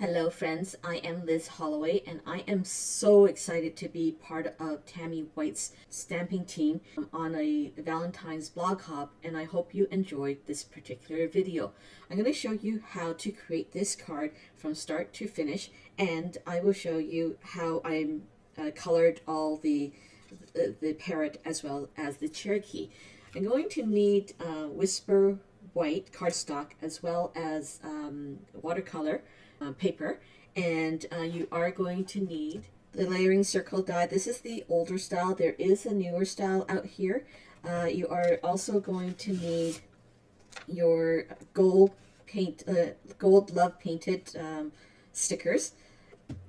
Hello friends, I am Liz Holloway and I am so excited to be part of Tammy White's stamping team on a Valentine's blog hop, and I hope you enjoyed this particular video. I'm going to show you how to create this card from start to finish, and I will show you how I colored all the parrot as well as the Cherokee. I'm going to need Whisper White cardstock as well as watercolor paper, and you are going to need the layering circle die. This is the older style. There is a newer style out here. You are also going to need your gold love painted stickers,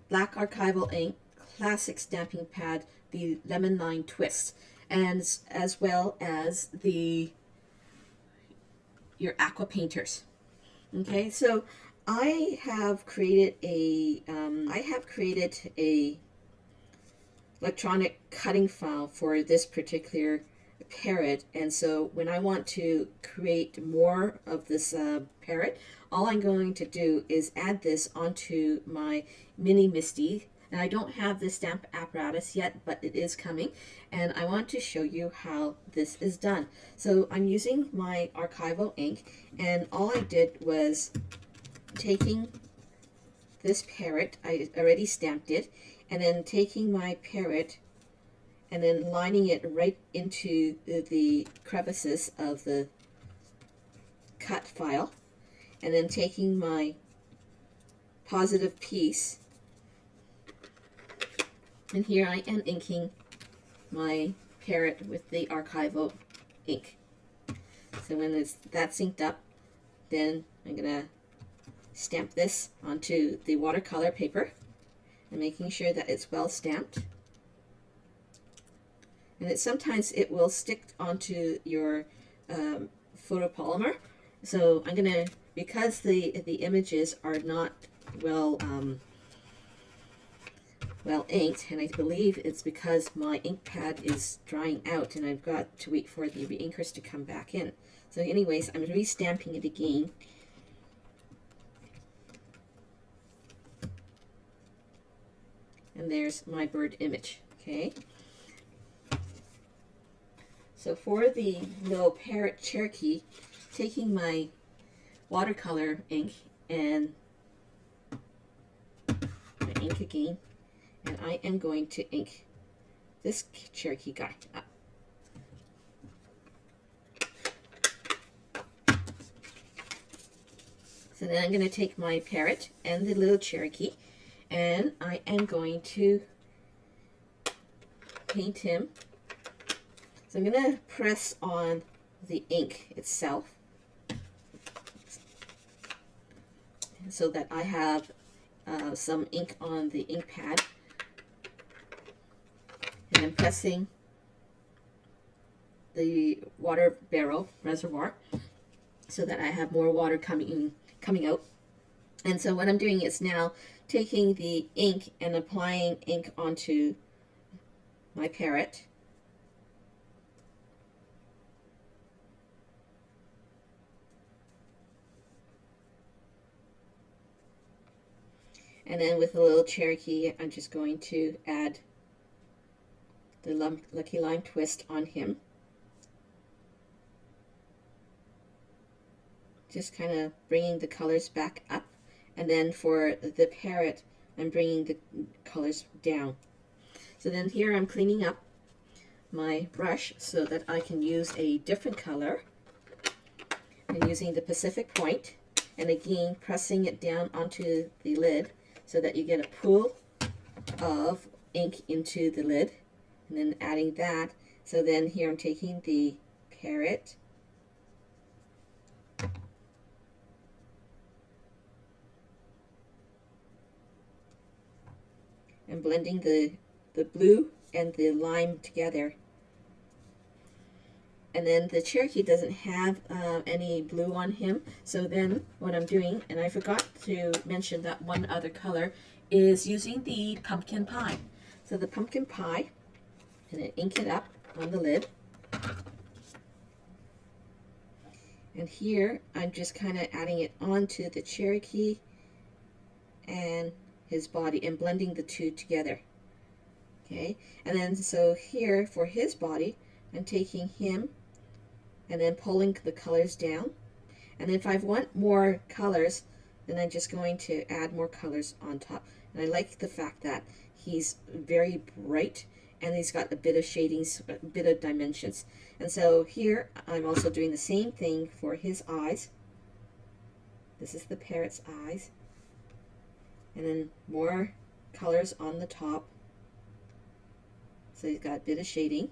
black archival ink, classic stamping pad, the lemon line twist, and as well as your aqua painters. Okay, so I have created a electronic cutting file for this particular parrot, and so when I want to create more of this parrot, all I'm going to do is add this onto my mini Misty. And I don't have the stamp apparatus yet, but it is coming, and I want to show you how this is done. So I'm using my archival ink, and all I did was taking this parrot, I already stamped it, and then taking my parrot and then lining it right into the crevices of the cut file, and then taking my positive piece, and here I am inking my parrot with the archival ink. So when that's inked up, then I'm gonna stamp this onto the watercolor paper and making sure that it's well stamped. And sometimes it will stick onto your photopolymer. So I'm gonna, because the images are not well inked, and I believe it's because my ink pad is drying out and I've got to wait for the reinkers to come back in. So anyways, I'm re-stamping it again. And there's my bird image. Okay. So for the little parrot Cherokee, taking my watercolor ink and my ink again, and I am going to ink this Cherokee guy up. So then I'm going to take my parrot and the little Cherokee, and I am going to paint him. So I'm going to press on the ink itself so that I have some ink on the ink pad, and I'm pressing the water barrel reservoir so that I have more water coming out. And so what I'm doing is now taking the ink and applying ink onto my parrot. And then with the little Cherokee, I'm just going to add the Lucky Line twist on him. Just kind of bringing the colors back up. And then for the parrot, I'm bringing the colors down. So then here I'm cleaning up my brush so that I can use a different color. I'm using the Pacific Point, and again pressing it down onto the lid so that you get a pool of ink into the lid, and then adding that. So then here I'm taking the parrot and blending the blue and the lime together. And then the Cherokee doesn't have any blue on him, so then what I'm doing, and I forgot to mention that one other color, is using the pumpkin pie. So the pumpkin pie, and then ink it up on the lid. And here I'm just kind of adding it onto the Cherokee and his body, and blending the two together. Okay, and then so here for his body, I'm taking him and then pulling the colors down. And if I want more colors, then I'm just going to add more colors on top. And I like the fact that he's very bright and he's got a bit of shadings, a bit of dimensions. And so here I'm also doing the same thing for his eyes. This is the parrot's eyes. And then more colors on the top. So he's got a bit of shading.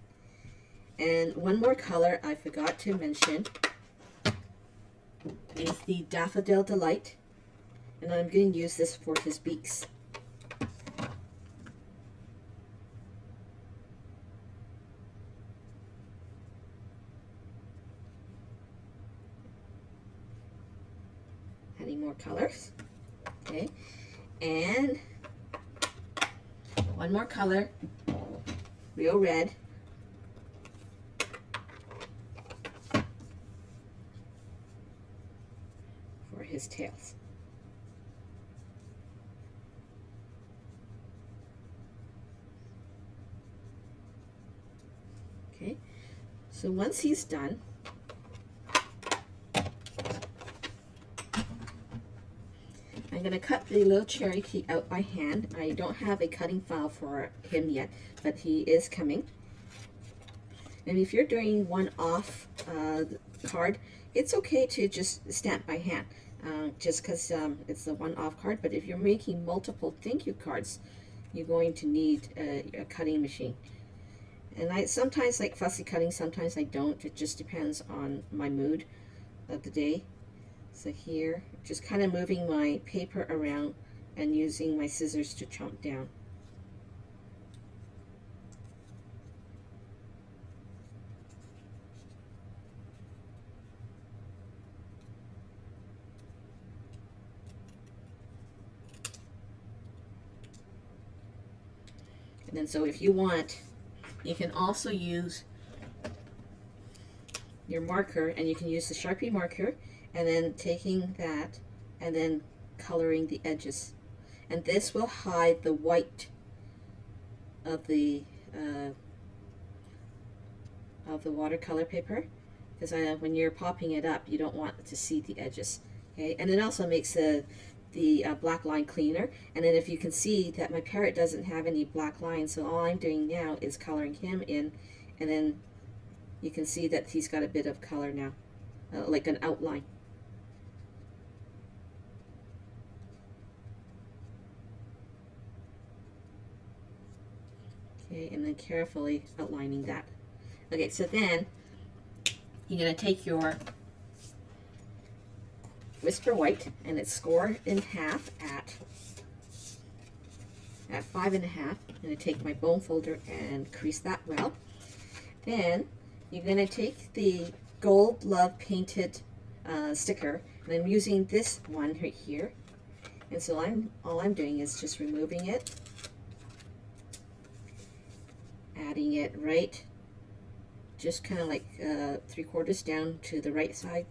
And one more color I forgot to mention is the Daffodil Delight. And I'm going to use this for his beaks. Adding more colors. Okay. And one more color, real red. For his tails. Okay, so once he's done, I'm going to cut the little Cherokee out by hand. I don't have a cutting file for him yet, but he is coming. And if you're doing one-off card, it's okay to just stamp by hand, just because it's a one-off card. But if you're making multiple thank you cards, you're going to need a cutting machine. And I sometimes like fussy cutting, sometimes I don't. It just depends on my mood of the day. So here, just kind of moving my paper around and using my scissors to chomp down. And then so if you want, you can also use your marker, and you can use the Sharpie marker, and then taking that and then coloring the edges. And this will hide the white of the watercolor paper, because when you're popping it up, you don't want to see the edges. Okay, and it also makes the black line cleaner. And then if you can see that my parrot doesn't have any black lines, so all I'm doing now is coloring him in, and then you can see that he's got a bit of color now, like an outline. Okay, and then carefully outlining that. Okay, so then you're going to take your Whisper White, and it's scored in half at 5.5. I'm going to take my bone folder and crease that well. Then you're going to take the Gold Love painted sticker, and I'm using this one right here. And so all I'm doing is just removing it, adding it right, just kind of like 3/4 down to the right side.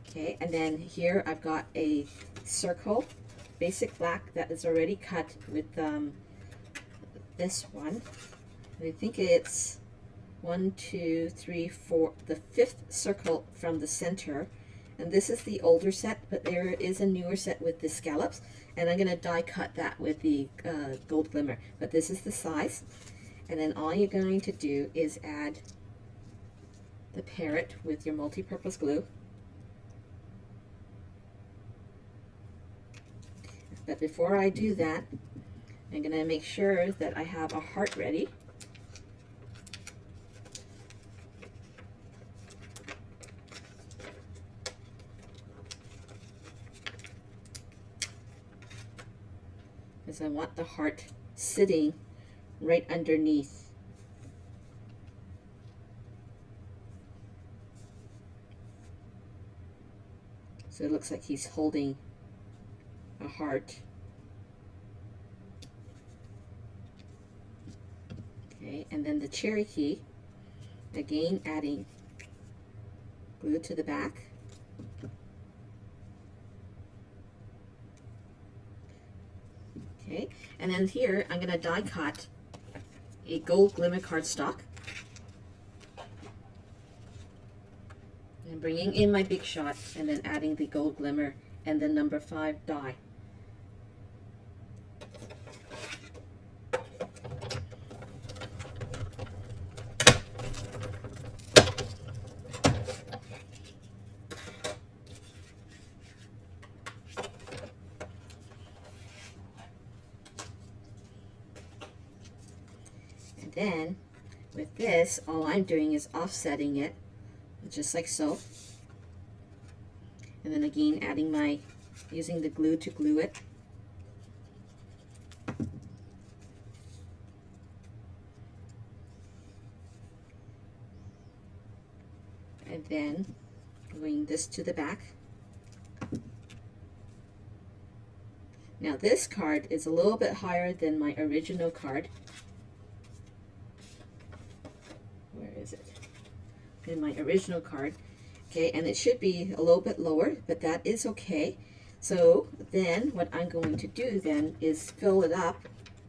Okay, and then here I've got a circle, basic black, that is already cut with this one. And I think it's 1, 2, 3, 4, the 5th circle from the center. And this is the older set, but there is a newer set with the scallops. And I'm going to die cut that with the gold glimmer. But this is the size. And then all you're going to do is add the parrot with your multi-purpose glue. But before I do that, I'm going to make sure that I have a heart ready. Because I want the heart sitting right underneath. So it looks like he's holding a heart. Okay, and then the Cherokee, again adding glue to the back. Okay, and then here I'm going to die cut a gold glimmer cardstock. And bringing in my big shot and then adding the gold glimmer and the number 5 die. And then with this, all I'm doing is offsetting it, just like so. And then again, using the glue to glue it. And then gluing this to the back. Now this card is a little bit higher than my original card. Where is it? In my original card. Okay, and it should be a little bit lower, but that is okay. So then what I'm going to do then is fill it up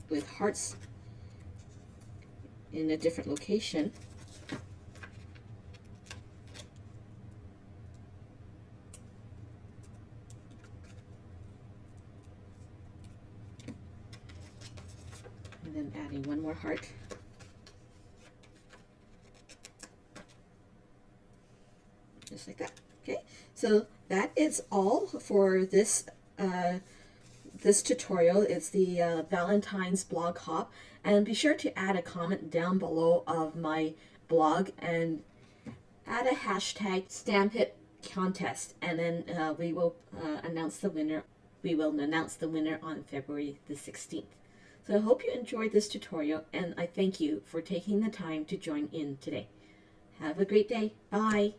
with hearts in a different location. And then adding one more heart. Just like that. Okay, so that is all for this this tutorial. It's the Valentine's blog hop, and be sure to add a comment down below of my blog and add a hashtag stamp it contest, and then we will announce the winner. We will announce the winner on February the 16th. So I hope you enjoyed this tutorial, and I thank you for taking the time to join in today. Have a great day. Bye.